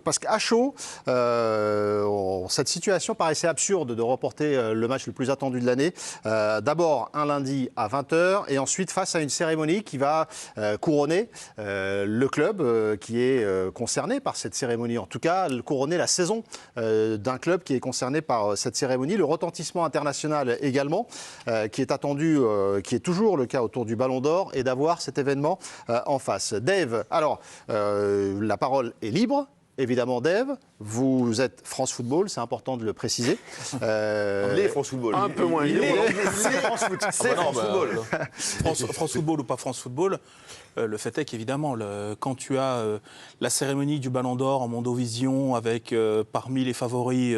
Parce qu'à chaud, cette situation paraissait absurde de reporter le match le plus attendu de l'année. D'abord un lundi à 20h et ensuite face à une cérémonie qui va couronner le club qui est concerné par cette cérémonie. En tout cas, couronner la saison d'un club qui est concerné par cette cérémonie. Le retentissement international également, qui est attendu, qui est toujours le cas autour du Ballon d'Or, et d'avoir cet événement en face. Dave, alors, la parole est libre. Évidemment, Dave, vous êtes France Football, c'est important de le préciser. Les France Football. Un peu moins libre. C'est France Foot. C'est France Football. France Football ou pas France Football, le fait est qu'évidemment, quand tu as la cérémonie du Ballon d'Or en Mondovision avec parmi les favoris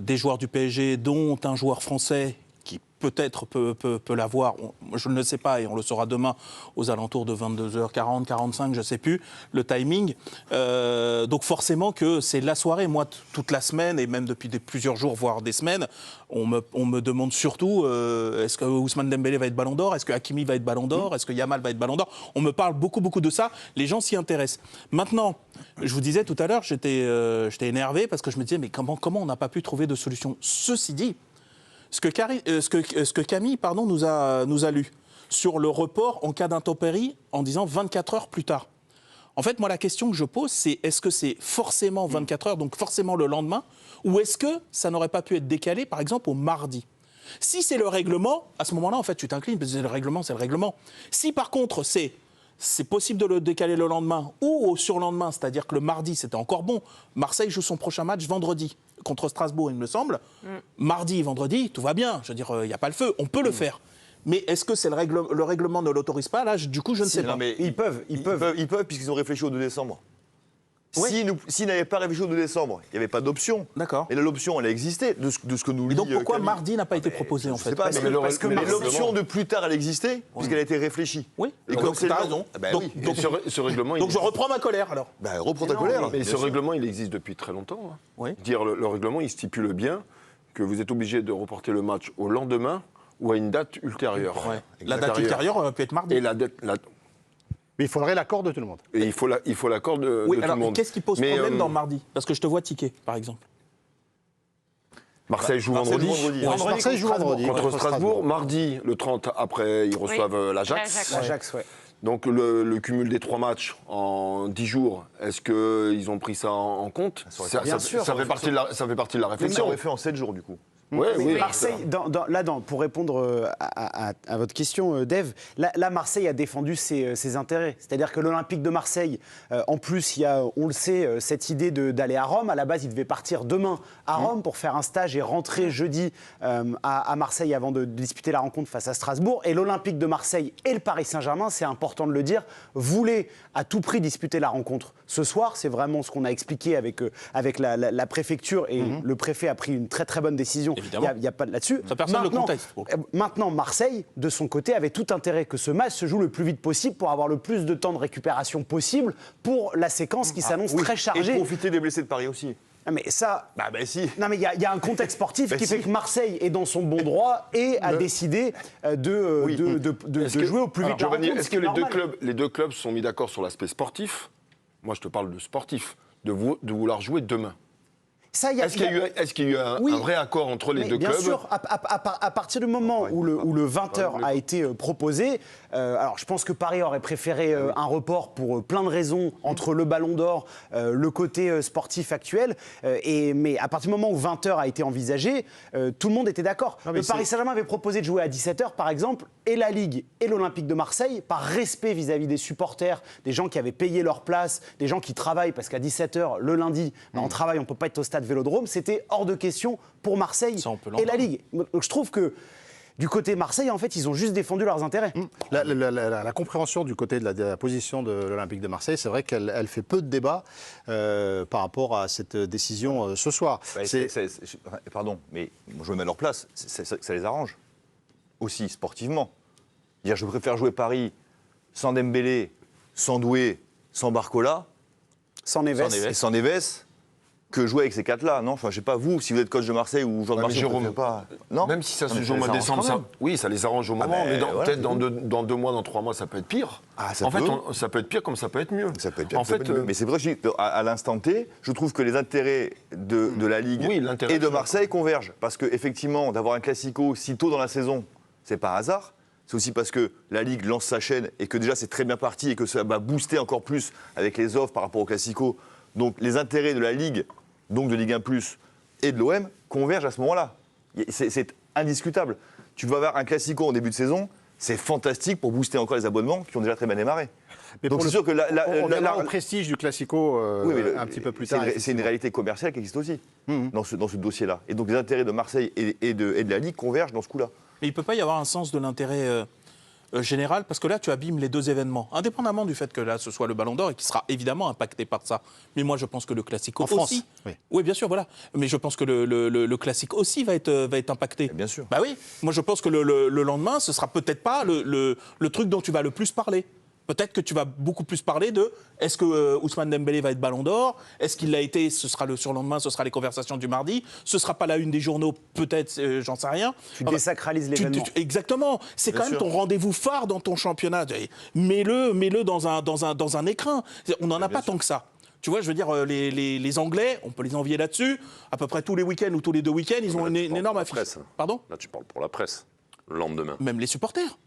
des joueurs du PSG, dont un joueur français qui peut-être peut l'avoir, je ne le sais pas et on le saura demain aux alentours de 22h40, 45, je ne sais plus, le timing. Donc forcément que c'est la soirée. Moi, toute la semaine et même depuis plusieurs jours, voire des semaines, on me demande surtout est-ce que Ousmane Dembélé va être Ballon d'Or, est-ce que Hakimi va être Ballon d'Or, est-ce que Yamal va être Ballon d'Or. On me parle beaucoup de ça, les gens s'y intéressent. Maintenant, je vous disais tout à l'heure, j'étais énervé parce que je me disais mais comment on n'a pas pu trouver de solution. Ceci dit, ce que Camille nous a lu sur le report en cas d'intempérie en disant 24 heures plus tard. En fait, moi, la question que je pose, c'est est-ce que c'est forcément 24 heures, donc forcément le lendemain, ou est-ce que ça n'aurait pas pu être décalé, par exemple, au mardi ? Si c'est le règlement, à ce moment-là, en fait, tu t'inclines, parce que c'est le règlement. Si, par contre, c'est possible de le décaler le lendemain ou au surlendemain, c'est-à-dire que le mardi, c'était encore bon. Marseille joue son prochain match vendredi contre Strasbourg, il me semble. Mardi, vendredi, tout va bien. Je veux dire, il n'y a pas le feu, on peut le faire. Mais est-ce que le règlement ne l'autorise pas ? Là, du coup, je ne sais pas. Non, mais ils peuvent puisqu'ils ont réfléchi au 2 décembre. Oui. S'ils n'avaient pas réfléchi au 2 décembre, il n'y avait pas d'option. D'accord. Et l'option, elle a existé, de ce que nous Et lit donc pourquoi Camille. mardi n'a pas été proposé, en Je fait ? sais pas, mais l'option de plus tard, elle existait, puisqu'elle a été réfléchie. Oui, Et donc tu as raison. Oui. Donc ce règlement, Donc je reprends ma colère, alors. Reprends ta colère. mais ce règlement, il existe depuis très longtemps. Hein. Oui. Dire le règlement, il stipule bien que vous êtes obligé de reporter le match au lendemain ou à une date ultérieure. Ouais. La date ultérieure peut être mardi. Et Mais il faudrait l'accord de tout le monde. et il faut l'accord de Oui, tout alors le monde. qu'est-ce qui pose Mais, problème dans mardi ? Parce que je te vois tiquer, par exemple. Marseille joue vendredi. Marseille joue vendredi. Contre Strasbourg. Mardi, le 30, après, ils reçoivent l'Ajax. L'Ajax, ouais. Donc le cumul des 3 matchs en 10 jours, est-ce qu'ils ont pris ça en compte ? Bien sûr. Ça fait partie de la Ça réflexion. aurait fait en 7 jours, du coup. Ouais, Mais oui. Marseille, pour répondre à votre question, Dave, là, Marseille a défendu ses intérêts. C'est-à-dire que l'Olympique de Marseille, en plus, il y a, on le sait, cette idée d'aller à Rome. À la base, il devait partir demain à Rome pour faire un stage et rentrer jeudi à Marseille avant de disputer la rencontre face à Strasbourg. Et l'Olympique de Marseille et le Paris Saint-Germain, c'est important de le dire, voulaient à tout prix disputer la rencontre ce soir. C'est vraiment ce qu'on a expliqué avec la préfecture et le préfet a pris une très très bonne décision. Il n'y a pas de là-dessus. Ça personne le contexte. Maintenant, Marseille, de son côté, avait tout intérêt que ce match se joue le plus vite possible pour avoir le plus de temps de récupération possible pour la séquence qui s'annonce très chargée. Et profiter des blessés de Paris aussi. Ah, mais ça. Si. Non, mais il y a un contexte sportif qui fait que Marseille est dans son bon droit et a décidé de jouer au plus vite. Giovanni, est-ce que les deux clubs sont mis d'accord sur l'aspect sportif ? Moi, je te parle de sportif, de vouloir jouer demain. Est-ce qu'il y a eu un vrai accord entre les deux clubs ? Bien sûr, à partir du moment où le 20h a été proposé, alors je pense que Paris aurait préféré un report pour plein de raisons entre le Ballon d'Or, le côté sportif actuel, mais à partir du moment où 20h a été envisagé, tout le monde était d'accord. Le Paris Saint-Germain avait proposé de jouer à 17h par exemple, et la Ligue et l'Olympique de Marseille, par respect vis-à-vis des supporters, des gens qui avaient payé leur place, des gens qui travaillent, parce qu'à 17h le lundi, on travaille, on ne peut pas être au stade Vélodrome, c'était hors de question pour Marseille et la Ligue. Donc je trouve que du côté Marseille, en fait, ils ont juste défendu leurs intérêts. La compréhension du côté de la position de l'Olympique de Marseille, c'est vrai qu'elle fait peu de débat par rapport à cette décision ce soir. Pardon, mais je me mets à leur place, ça les arrange aussi sportivement. Dire, je préfère jouer Paris sans Dembélé, sans Doué, sans Barcola, sans Neves, et sans Neves, que jouer avec ces 4-là, non? Enfin, je sais pas, vous, si vous êtes coach de Marseille ou joueur de Marseille, Jérôme, vous pas. Non. Même si ça se joue au mois de décembre, oui, ça les arrange au moment, mais peut-être dans 2 mois, dans 3 mois, ça peut être pire. En fait, ça peut être pire comme ça peut être mieux. Ça peut être pire, mais c'est vrai qu'à l'instant T, je trouve que les intérêts de la Ligue et de Marseille convergent. Parce qu'effectivement, d'avoir un classico si tôt dans la saison, c'est pas un hasard. C'est aussi parce que la Ligue lance sa chaîne et que déjà c'est très bien parti et que ça va booster encore plus avec les offres par rapport au classico. Donc les intérêts de la Ligue, donc de Ligue 1+, et de l'OM convergent à ce moment-là. C'est indiscutable. Tu vas avoir un classico en début de saison, c'est fantastique pour booster encore les abonnements qui ont déjà très bien démarré. Mais donc c'est sûr que on viendra au prestige du classico un petit peu plus tard. C'est une réalité commerciale qui existe aussi dans ce dossier-là. Et donc les intérêts de Marseille et de la Ligue convergent dans ce coup-là. Mais il ne peut pas y avoir un sens de l'intérêt général, parce que là, tu abîmes les deux événements, indépendamment du fait que là, ce soit le Ballon d'Or et qui sera évidemment impacté par ça. Mais moi, je pense que le Classico en France, aussi. Oui, bien sûr, voilà. Mais je pense que le Classique aussi va être impacté. Bien sûr. Bah oui. Moi, je pense que le lendemain, ce sera peut-être pas le truc dont tu vas le plus parler. Peut-être que tu vas beaucoup plus parler de est-ce que Ousmane Dembélé va être Ballon d'Or? Est-ce qu'il l'a été? Ce sera le surlendemain, ce sera les conversations du mardi. Ce ne sera pas la une des journaux, peut-être, j'en sais rien. Tu désacralises l'événement. Exactement. C'est quand même ton rendez-vous phare dans ton championnat. Mets-le dans un écrin. On n'en a pas tant que ça. Tu vois, je veux dire, les Anglais, on peut les envier là-dessus. À peu près tous les week-ends ou tous les 2 week-ends, ils ont une énorme affiche. Pardon? Là, tu parles pour la presse, le lendemain. Même les supporters.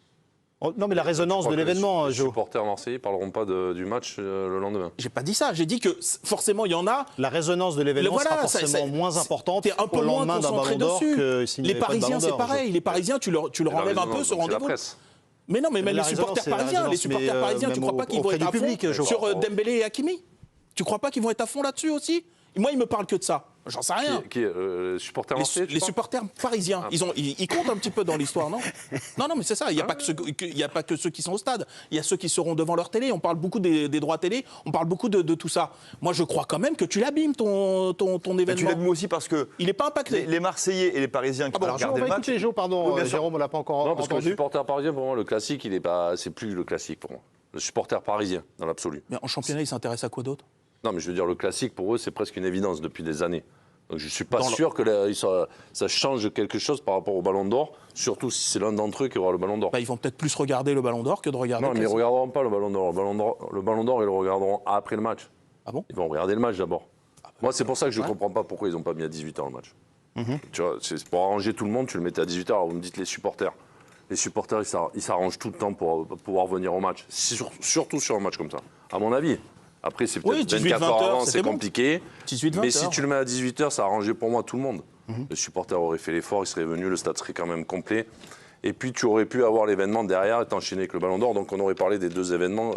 Non, mais la résonance de l'événement, Les supporters marseillais ne parleront pas du match le lendemain. J'ai pas dit ça. J'ai dit que forcément, il y en a. La résonance de l'événement sera forcément moins importante t'es un peu pour le moins lendemain d'un concentré Ballon d'Or dessus. que s'il n'y Les avait pas de Parisiens, Ballon d'Or. c'est pareil. Les Parisiens, tu leur enlèves un peu ce rendez-vous. Mais non, mais même les supporters parisiens, tu crois pas qu'ils vont être à fond sur Dembélé et Hakimi? Tu crois pas qu'ils vont être à fond là-dessus aussi? Moi, ils me parlent que de ça. J'en sais rien. Les supporters marseillais, les supporters parisiens, ils comptent un petit peu dans l'histoire, non? Non, mais c'est ça. Il n'y a pas que ceux qui sont au stade. Il y a ceux qui seront devant leur télé. On parle beaucoup des droits télé. On parle beaucoup de tout ça. Moi, je crois quand même que tu l'abîmes, ton événement. Tu l'abîmes aussi parce que il n'est pas impacté. Les Marseillais et les Parisiens qui regardent le match. Jérôme, on l'a pas encore entendu. Non, parce que le entendu. supporter parisien, pour moi, le classique, c'est plus le classique pour moi. Le supporter parisien, dans l'absolu. Mais en championnat, il s'intéresse à quoi d'autre? Non, mais je veux dire, le classique, pour eux, c'est presque une évidence depuis des années. Donc je ne suis pas sûr que ça change quelque chose par rapport au Ballon d'Or, surtout si c'est l'un d'entre eux qui aura le Ballon d'Or. Ils vont peut-être plus regarder le Ballon d'Or que de regarder le classique. Non, mais ils ne regarderont pas le Ballon d'Or. Le Ballon d'Or, ils le regarderont après le match. Ah bon? Ils vont regarder le match d'abord. Moi, c'est pour ça que je ne comprends pas pourquoi ils n'ont pas mis à 18h le match. Tu vois, c'est pour arranger tout le monde, tu le mettais à 18h. Alors vous me dites les supporters. Les supporters, ils s'arrangent tout le temps pour pouvoir venir au match. Surtout sur un match comme ça, à mon avis. Après, c'est peut-être 24 heures avant, c'est compliqué. 18-20 mais si tu le mets à 18h, ça a arrangé pour moi tout le monde. Les supporters auraient fait l'effort, ils seraient venus, le stade serait quand même complet. Et puis, tu aurais pu avoir l'événement derrière et t'enchaîner avec le Ballon d'Or. Donc, on aurait parlé des 2 événements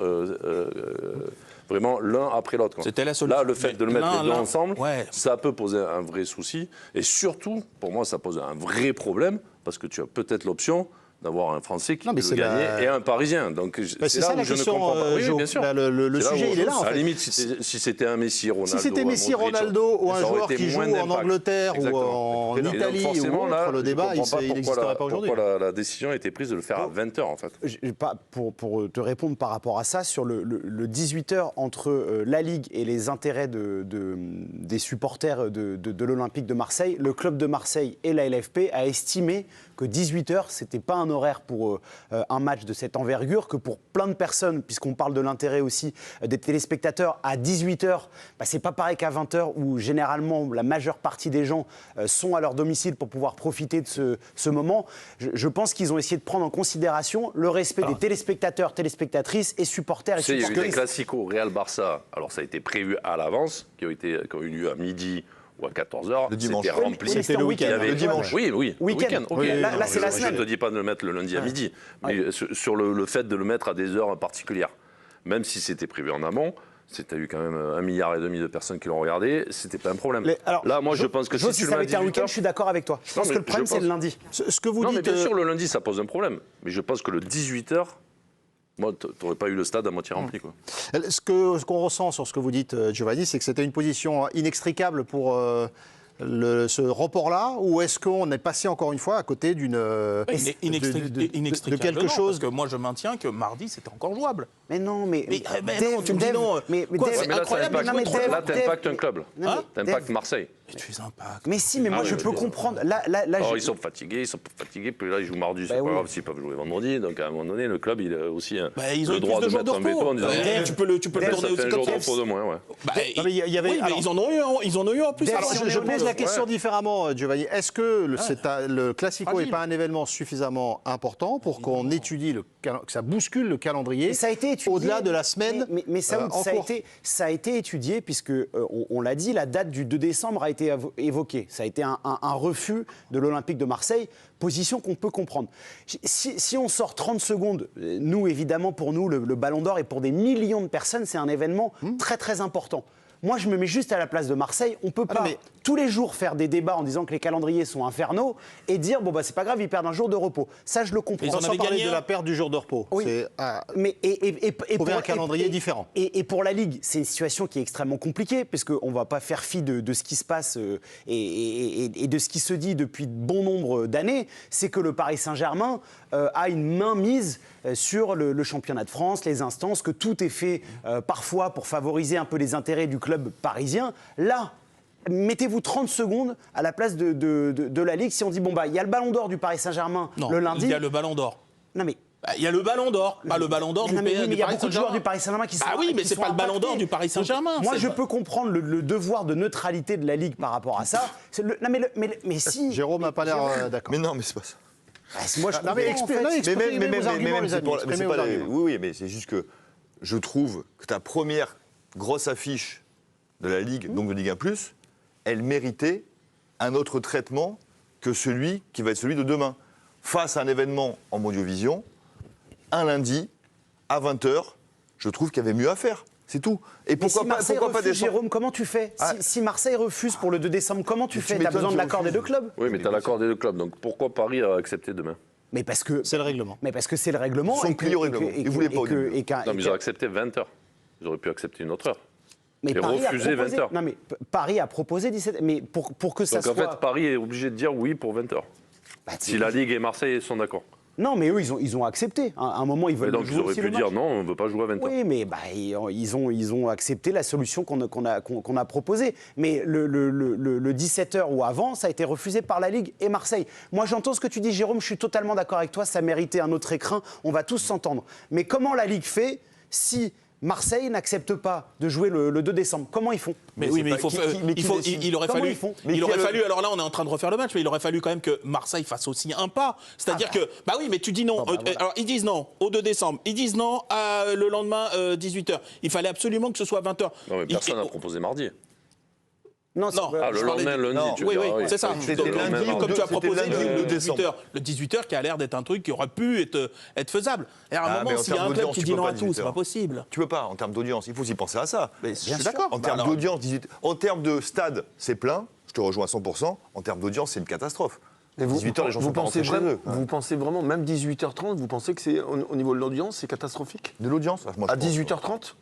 vraiment l'un après l'autre. C'était la solution. Là, le fait de le mettre les 2 ensemble, ça peut poser un vrai souci. Et surtout, pour moi, ça pose un vrai problème parce que tu as peut-être l'option d'avoir un Français qui peut le gagner et un Parisien. Donc c'est là où je ne comprends pas. Oui, bien sûr. Le sujet, il est là. À la limite, si c'était un Messi, Ronaldo, si c'était Messi, Ronaldo ou un joueur qui joue en Angleterre ou en Italie ou autre, le débat, il n'existerait pas aujourd'hui. Pourquoi la décision a été prise de le faire à 20h, en fait? Pour te répondre par rapport à ça, sur le 18h entre la Ligue et les intérêts des supporters de l'Olympique de Marseille, le club de Marseille et la LFP a estimé que 18h, c'était pas un horaire pour un match de cette envergure, que pour plein de personnes, puisqu'on parle de l'intérêt aussi des téléspectateurs, à 18h, c'est pas pareil qu'à 20h, où généralement la majeure partie des gens sont à leur domicile pour pouvoir profiter de ce moment. Je pense qu'ils ont essayé de prendre en considération le respect des téléspectateurs, téléspectatrices et supporters et supportrices. Il y a eu des classicos Real-Barça, alors ça a été prévu à l'avance, qui ont eu lieu à midi ou à 14h, le dimanche. C'était rempli. C'était le week-end. Le dimanche. Oui. Week-end. Okay. Là, c'est la semaine. Je ne te dis pas de le mettre le lundi à midi, mais sur le fait de le mettre à des heures particulières. Même si c'était prévu en amont, c'était eu quand même 1,5 milliard de personnes qui l'ont regardé, c'était pas un problème. Là, moi, je pense que si tu le mets à 18h... un week-end, je suis d'accord avec toi. Je pense que le problème, c'est le lundi. Ce que vous dites... mais bien sûr, le lundi, ça pose un problème. Mais je pense que le 18h... Moi, tu n'aurais pas eu le stade à moitié rempli. Quoi. Ce qu'on ressent sur ce que vous dites, Giovanni, c'est que c'était une position inextricable pour ce report-là, ou est-ce qu'on est passé encore une fois à côté de quelque chose? Parce que moi, je maintiens que mardi, c'était encore jouable. Mais non, mais non, tu me dis non. Mais là, incroyable. Là, t'impactes un club. T'impactes Marseille. Tu es impact. Mais si, mais moi, je peux comprendre. Là, ils sont fatigués, puis là, ils jouent mardi, c'est pas grave s'ils peuvent jouer vendredi. Donc, à un moment donné, le club, il a aussi le droit de mettre un veto en disant tu peux le tourner aussi comme ça. Un jour de moins, ouais. Ils en ont eu en plus. Alors, je pose la question différemment, Giovanni. Est-ce que le Classico n'est pas un événement suffisamment important pour qu'on étudie, que ça bouscule le calendrier au-delà de la semaine mais ça a été étudié, puisque, on l'a dit, la date du 2 décembre a été évoquée. Ça a été un refus de l'Olympique de Marseille, position qu'on peut comprendre. Si on sort 30 secondes, nous, évidemment, pour nous, le Ballon d'Or, et pour des millions de personnes, c'est un événement très, très important. Moi, je me mets juste à la place de Marseille. On ne peut pas tous les jours faire des débats en disant que les calendriers sont infernaux et dire bon bah c'est pas grave, ils perdent un jour de repos. Ça, je le comprends. Ils en avaient gagné de la perte du jour de repos. Oui. Mais pour un calendrier différent. Et pour la Ligue, c'est une situation qui est extrêmement compliquée parce qu'on ne va pas faire fi de ce qui se passe et de ce qui se dit depuis bon nombre d'années. C'est que le Paris Saint-Germain a une mainmise sur le championnat de France, les instances, que tout est fait parfois pour favoriser un peu les intérêts du club parisien. Là, mettez-vous 30 secondes à la place de la Ligue si on dit bon bah il y a le Ballon d'Or du Paris Saint-Germain le lundi. Il y a le Ballon d'Or. Non mais il y a le Ballon d'Or, pas le Ballon d'Or du PSG. Mais il y a beaucoup de joueurs du Paris Saint-Germain qui sont oui, mais c'est pas le Ballon d'Or du Paris Saint-Germain. Moi, je peux comprendre le devoir de neutralité de la Ligue par rapport à ça. Mais si. Jérôme n'a pas l'air d'accord. Mais non, mais c'est pas ça. Moi, je Oui, mais c'est juste que je trouve que ta première grosse affiche de la Ligue, donc de Ligue 1+, elle méritait un autre traitement que celui qui va être celui de demain. Face à un événement en Mondiovision, un lundi, à 20h, je trouve qu'il y avait mieux à faire. C'est tout. Et pourquoi pas descendre... Jérôme, comment tu fais si Marseille refuse pour le 2 décembre, comment tu fais? Tu as besoin de l'accord des deux clubs? Oui, mais tu as l'accord des deux clubs. Donc pourquoi Paris a accepté demain? Mais parce que c'est le règlement. Mais parce que c'est le règlement. Ils sont pliés au règlement. Ils ne voulaient pas. Non, mais ils ont accepté 20h. Ils auraient pu accepter une autre heure. Mais Paris refusé 20h. Non, mais Paris a proposé 17h. Mais pour que ça soit. Donc en fait, Paris est obligé de dire oui pour 20h. Si la Ligue et Marseille sont d'accord. Non, mais eux, ils ont accepté. À un moment, ils veulent donc, jouer ils auraient pu dire non, on ne veut pas jouer à 20h. Oui, mais ils ont accepté la solution qu'on a proposée. Mais le 17h ou avant, ça a été refusé par la Ligue et Marseille. Moi, j'entends ce que tu dis, Jérôme, je suis totalement d'accord avec toi, ça méritait un autre écrin, on va tous s'entendre. Mais comment la Ligue fait si Marseille n'accepte pas de jouer le 2 décembre? Comment ils font? Il aurait fallu, alors là on est en train de refaire le match, mais il aurait fallu quand même que Marseille fasse aussi un pas. C'est-à-dire que, bah oui, mais tu dis non. Alors ils disent non au 2 décembre, ils disent non le lendemain 18h. Il fallait absolument que ce soit 20h. Non, mais personne n'a proposé mardi. Non. Le lendemain, lundi, oui, c'est ça. C'était lundi, comme tu as proposé le 18h. Le 18h qui a l'air d'être un truc qui aurait pu être faisable. Et à un moment, s'il y a un club qui dit non à tout, c'est pas possible. Tu peux pas, en termes d'audience, il faut aussi penser à ça. Je suis d'accord. En termes d'audience, en termes de stade, c'est plein, je te rejoins à 100%. En termes d'audience, c'est une catastrophe. 18h, les gens sont pas rentrés chez eux. Vous pensez vraiment, même 18h30, vous pensez que c'est au niveau de l'audience, c'est catastrophique? De l'audience? À 18h30?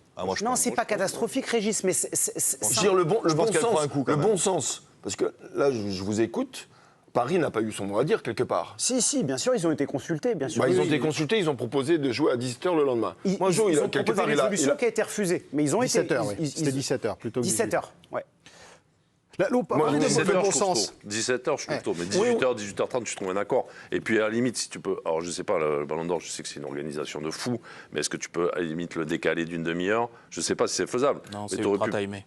Non, c'est pas catastrophique, Régis, mais je veux dire, le bon sens. Parce que là, je vous écoute. Paris n'a pas eu son mot à dire quelque part. Si, bien sûr, ils ont été consultés, bien sûr. Ils ont été consultés, ils ont proposé de jouer à 17h le lendemain. Ils ont proposé une solution qui a été refusée, mais ils ont 17h, c'était 17h plutôt que 17h, ouais. Moi, 17h, bon sens. 17h, je trouve tôt, mais 18h, 18h30, je trouve un accord. Et puis, à la limite, si tu peux... Alors, je sais pas, le Ballon d'Or, je sais que c'est une organisation de fou, mais est-ce que tu peux, à la limite, le décaler d'une demi-heure? Je sais pas si c'est faisable. Non, c'est ultra timé.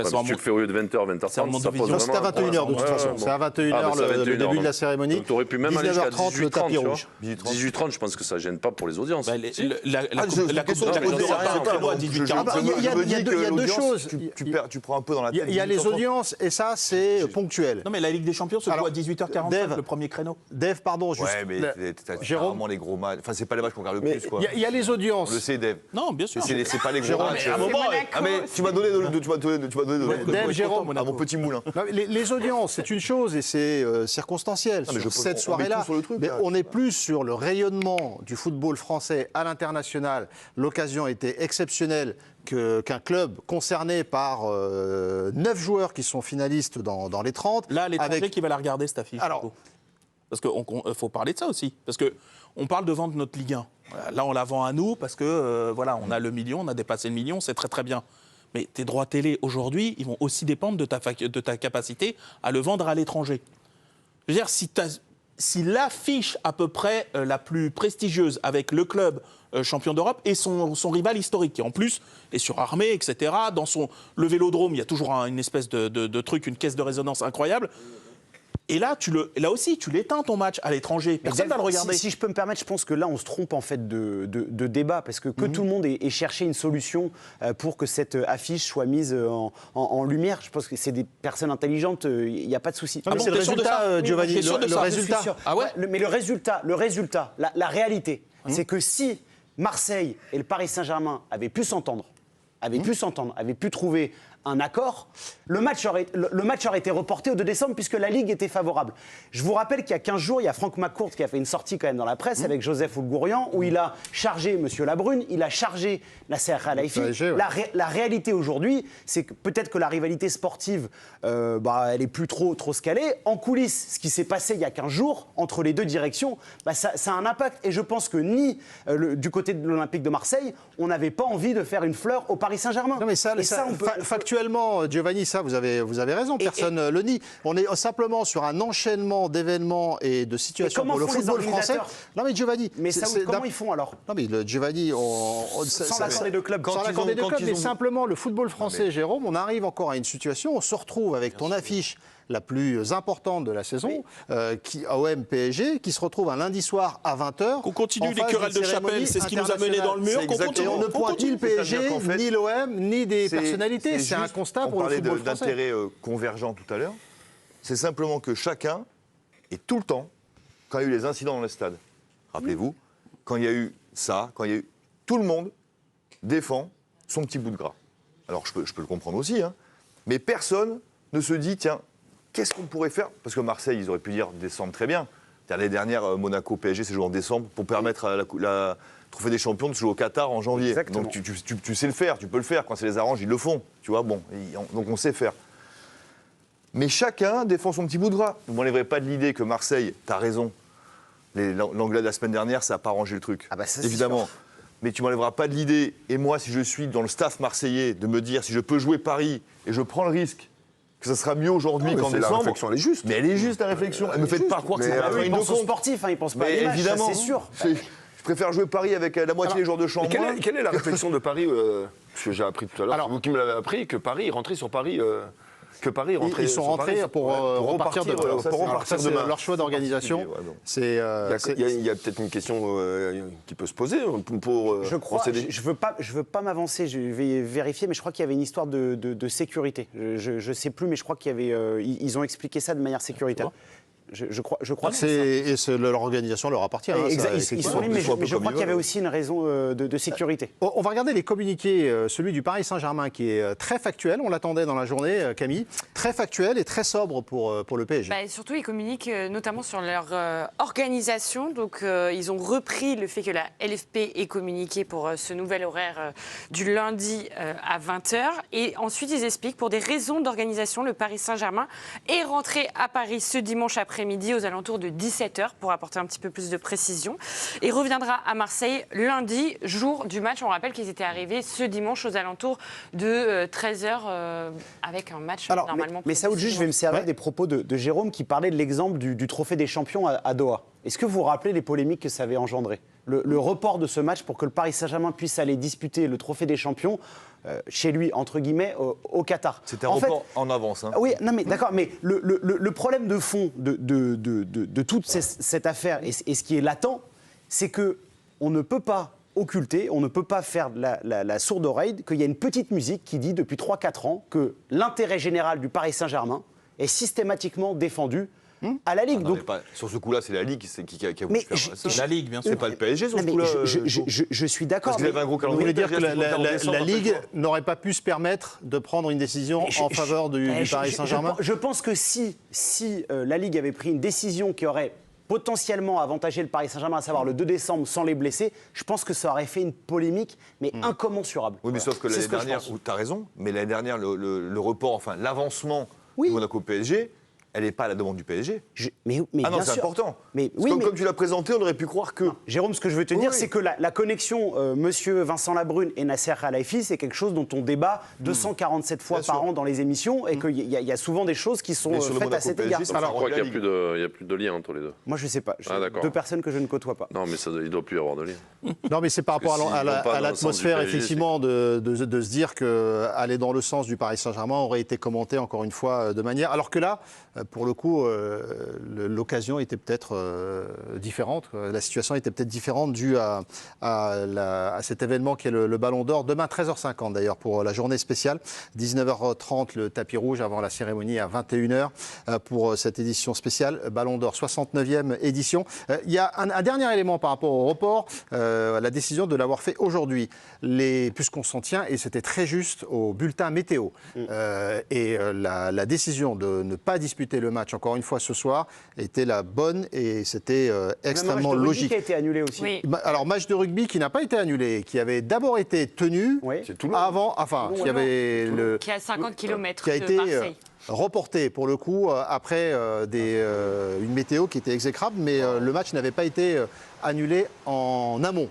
Si tu le fais au lieu de 20h, 20h30, ça pose vraiment... C'est à 21h de toute façon. C'est à 21h le début de la cérémonie. Donc tu aurais pu même aller jusqu'à 18h30 le tapis rouge. 18h30, je pense que ça gêne pas pour les audiences. La question de à 18h40. Il y a deux choses. Tu prends un peu dans la tête. Il y a les audiences et ça, c'est ponctuel. Non, mais la Ligue des Champions se joue à 18h45, le premier créneau. Dave, pardon, juste. Ouais, mais Jérôme, les gros matchs. Enfin, c'est pas les matchs qu'on regarde le plus, quoi. Il y a les audiences. On le sait, Dave. Non, bien sûr. C'est pas les gros matchs. Mais tu m'as donné Dave, Jérôme. À mon petit moulin. Non, les audiences, c'est une chose et c'est circonstanciel sur cette soirée-là. Mais on est plus sur le rayonnement du football français à l'international. L'occasion était exceptionnelle qu'un club concerné par 9 joueurs qui sont finalistes dans les 30... Là, l'étranger qui va la regarder, cette affiche. Alors, parce qu'il faut parler de ça aussi. Parce qu'on parle de vendre notre Ligue 1. Là, on la vend à nous parce que, voilà, on a le million, on a dépassé le million, c'est très très bien. Mais tes droits télé, aujourd'hui, ils vont aussi dépendre de ta capacité à le vendre à l'étranger. Je veux dire, si l'affiche à peu près la plus prestigieuse avec le club champion d'Europe et son rival historique, qui en plus est surarmé, etc. Dans le Vélodrome, il y a toujours une espèce de truc, une caisse de résonance incroyable. Et là, là aussi, tu l'éteins ton match à l'étranger. Personne ne va le regarder. Si je peux me permettre, je pense que là, on se trompe en fait de débat. Parce que tout le monde ait cherché une solution pour que cette affiche soit mise en lumière, je pense que c'est des personnes intelligentes, il n'y a pas de souci. Ah bon, c'est le résultat, Giovanni. Le résultat. Ah ouais, mais le résultat, la réalité, c'est que si Marseille et le Paris Saint-Germain avaient pu s'entendre, avaient pu trouver un accord, le match aurait été reporté au 2 décembre puisque la Ligue était favorable. Je vous rappelle qu'il y a 15 jours, il y a Franck McCourt qui a fait une sortie quand même dans la presse avec Joseph Oulgourian où il a chargé M. Labrune, il a chargé Nasser Khelaifi. La réalité aujourd'hui, c'est que peut-être que la rivalité sportive, elle est plus trop scalée. En coulisses, ce qui s'est passé il y a 15 jours entre les deux directions, ça a un impact. Et je pense que ni du côté de l'Olympique de Marseille, on n'avait pas envie de faire une fleur au Paris Saint-Germain. Non mais factuellement, Giovanni, ça vous avez raison, personne ne le nie. On est simplement sur un enchaînement d'événements et de situations pour le football français. Non mais Giovanni, comment ils font alors? Non mais Giovanni, sans l'accord des deux clubs, mais simplement le football français, Jérôme, on arrive encore à une situation, on se retrouve avec ton affiche la plus importante de la saison, OM PSG, qui se retrouve un lundi soir à 20h. Qu'on continue les querelles de chapelle, c'est ce qui nous a mené dans le mur. Et on ne pointe ni le PSG, ni l'OM, ni des personnalités. C'est un constat pour le football français. On parlait d'intérêts convergents tout à l'heure. C'est simplement que chacun, et tout le temps, quand il y a eu les incidents dans le stade, rappelez-vous, quand il y a eu ça, tout le monde défend son petit bout de gras. Alors je peux le comprendre aussi, mais personne ne se dit, tiens, qu'est-ce qu'on pourrait faire? Parce que Marseille, ils auraient pu dire décembre très bien. L'année dernière, Monaco-PSG, c'est joué en décembre pour permettre à la Trophée des Champions de se jouer au Qatar en janvier. Exactement. Donc tu sais le faire, tu peux le faire. Quand ça les arrange, ils le font. Tu vois, bon, donc on sait faire. Mais chacun défend son petit bout de gras. Vous ne m'enlèverez pas de l'idée que Marseille, tu as raison. L'Anglais de la semaine dernière, ça n'a pas arrangé le truc. Ah bah ça, évidemment. Mais tu ne m'enlèveras pas de l'idée, et moi, si je suis dans le staff marseillais, de me dire si je peux jouer Paris et je prends le risque que ça sera mieux aujourd'hui qu'en décembre. La réflexion, elle est juste. Mais elle est juste, la réflexion. Ne me faites pas croire que c'est la fin de compte. Ils pensent au sportif, ils pensent pas à l'image, évidemment, c'est sûr. Je préfère jouer Paris avec la moitié des joueurs de champ. Quelle est la réflexion de Paris Parce que j'ai appris tout à l'heure, c'est vous qui me l'avez appris, que Paris est rentré sur Paris. Ils sont rentrés pour repartir demain. C'est leur choix d'organisation. Il y a peut-être une question qui peut se poser pour procéder. Je veux pas m'avancer, je vais vérifier, mais je crois qu'il y avait une histoire de sécurité. Je sais plus, mais je crois qu'il y avait. Ils ont expliqué ça de manière sécuritaire. Je crois que leur organisation leur appartient. Ils sont libres, mais je crois qu'il y avait aussi une raison de sécurité. On va regarder les communiqués, celui du Paris Saint-Germain qui est très factuel, on l'attendait dans la journée, Camille, très factuel et très sobre pour le PSG. Surtout, ils communiquent notamment sur leur organisation. Donc, ils ont repris le fait que la LFP ait communiqué pour ce nouvel horaire du lundi à 20h. Et ensuite, ils expliquent, pour des raisons d'organisation, le Paris Saint-Germain est rentré à Paris ce dimanche après-midi aux alentours de 17h pour apporter un petit peu plus de précision et reviendra à Marseille lundi, jour du match. On rappelle qu'ils étaient arrivés ce dimanche aux alentours de 13h avec un match normalement. Mais Saoudji, je vais me servir des propos de Jérôme qui parlait de l'exemple du Trophée des Champions à Doha. Est-ce que vous vous rappelez les polémiques que ça avait engendré? Le report de ce match pour que le Paris Saint-Germain puisse aller disputer le Trophée des Champions chez lui, entre guillemets, au Qatar. C'était un report en avance. Oui, non mais d'accord, mais le problème de fond de toute cette affaire et ce qui est latent, c'est qu'on ne peut pas occulter, on ne peut pas faire la sourde oreille qu'il y a une petite musique qui dit depuis 3-4 ans que l'intérêt général du Paris Saint-Germain est systématiquement défendu à la Ligue. Sur ce coup-là, c'est la Ligue qui a voulu faire ça. La Ligue, bien sûr. C'est pas le PSG sur ce coup-là. Je suis d'accord. Vous voulez dire que la Ligue n'aurait pas pu se permettre de prendre une décision en faveur du Paris Saint-Germain? Je pense que si la Ligue avait pris une décision qui aurait potentiellement avantager le Paris Saint-Germain, à savoir le 2 décembre sans les blessés, je pense que ça aurait fait une polémique, mais incommensurable. Oui, mais sauf que l'année dernière, tu as raison, mais l'année dernière, le report, enfin l'avancement du Monaco PSG, elle n'est pas à la demande du PSG. Mais ah non, c'est important. Comme tu l'as présenté, on aurait pu croire que... Non, Jérôme, ce que je veux te dire, c'est que la connexion Monsieur Vincent Labrune et Nasser Khelaifi, c'est quelque chose dont on débat 247 fois par an dans les émissions et qu'il y a souvent des choses qui sont faites à cet égard. Alors, je crois qu'il n'y a plus de lien entre les deux. Moi, je ne sais pas. Deux personnes que je ne côtoie pas. Non, mais il ne doit plus y avoir de lien. Non, mais c'est par rapport à l'atmosphère, effectivement, de se dire qu'aller dans le sens du Paris Saint-Germain aurait été commenté, encore une fois, de manière... Alors que là, pour le coup, l'occasion était peut-être différente. La situation était peut-être différente due à cet événement qui est le Ballon d'Or. Demain, 13h50 d'ailleurs, pour la journée spéciale. 19h30, le tapis rouge avant la cérémonie à 21h pour cette édition spéciale. Ballon d'Or, 69e édition. Il y a un dernier élément par rapport au report, la décision de l'avoir fait aujourd'hui. Puisqu'on s'en tient, et c'était très juste, au bulletin météo. Et la décision de ne pas disputer le match, encore une fois ce soir, était la bonne et c'était extrêmement logique. Qui a été annulé aussi. Oui. Alors, match de rugby qui n'a pas été annulé, qui avait d'abord été tenu avant, enfin, qui avait qui est à 50 km qui a de été Marseille. Reporté pour le coup après une météo qui était exécrable, mais le match n'avait pas été annulé en amont.